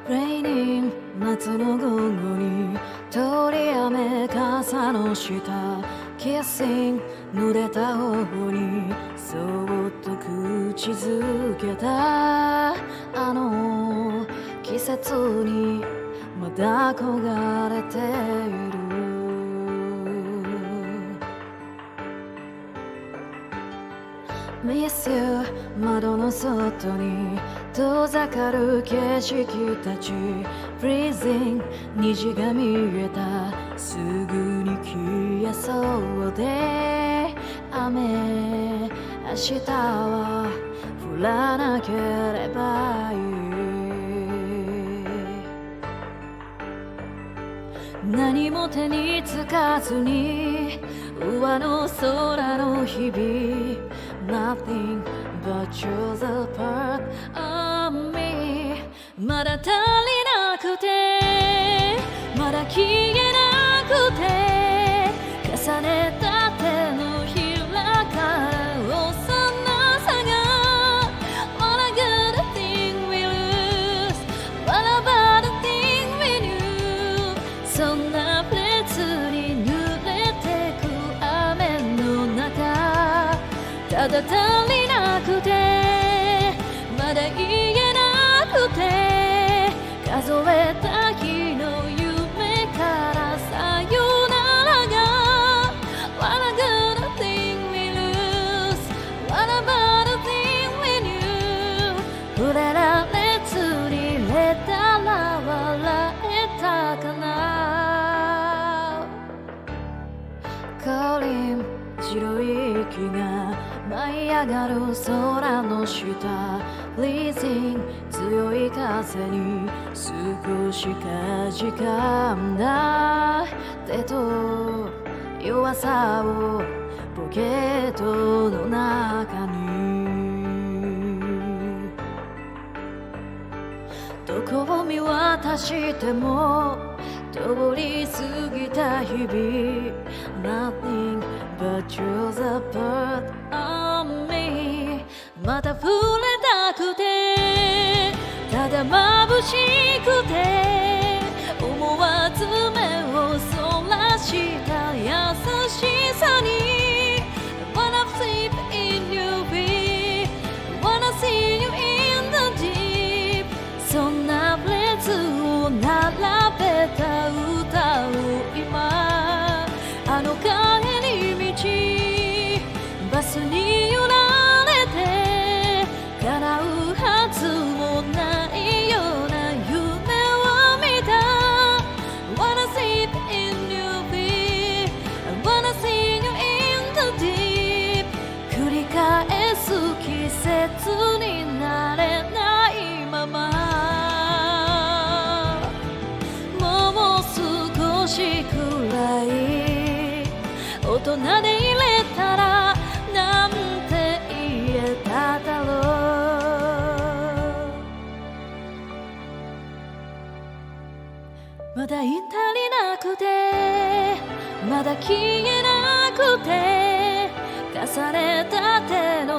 Raining 夏の午後に通り雨傘の下 Kissing 濡れた頬にそっと口づけたあの季節にまだ焦がれているMiss you 窓の外に遠ざかる景色たち Freezing 虹が見えたすぐに消えそうで雨明日は降らなければいい何も手につかずに上の空の日々 Nothing but you're the part of me まだ足りなくてまだ消えなくて重ねた手のひらから幼さが What a good thing we lose What about the thing we knew そんな列に濡れてく雨の中ただ足りなくてまだ言えなくて数えた日の夢からさよならが What a good thing we lose What about the thing we knew 触れられずにれたら笑えたかなCalling 白い息が舞い上がる空の下 Pleasing 強い風に少しかじかんだ手と弱さをポケットの中にどこを見渡しても通り過ぎた日々 Nothing but you're the part of me また触れたくてただ眩しくて思わず目をそらした優しさに Wanna sleep in your bed Wanna see you in the deep そんなフレーズを並べた歌を今あの帰り道バスに揺られて叶うはずもないような夢を見た Wanna sleep in your bed Wanna see you in the deep 繰り返す季節になれないままもう少しくらい大人でいれたらなんて言えただろうまだ足りなくてまだ消えなくて重ねた手の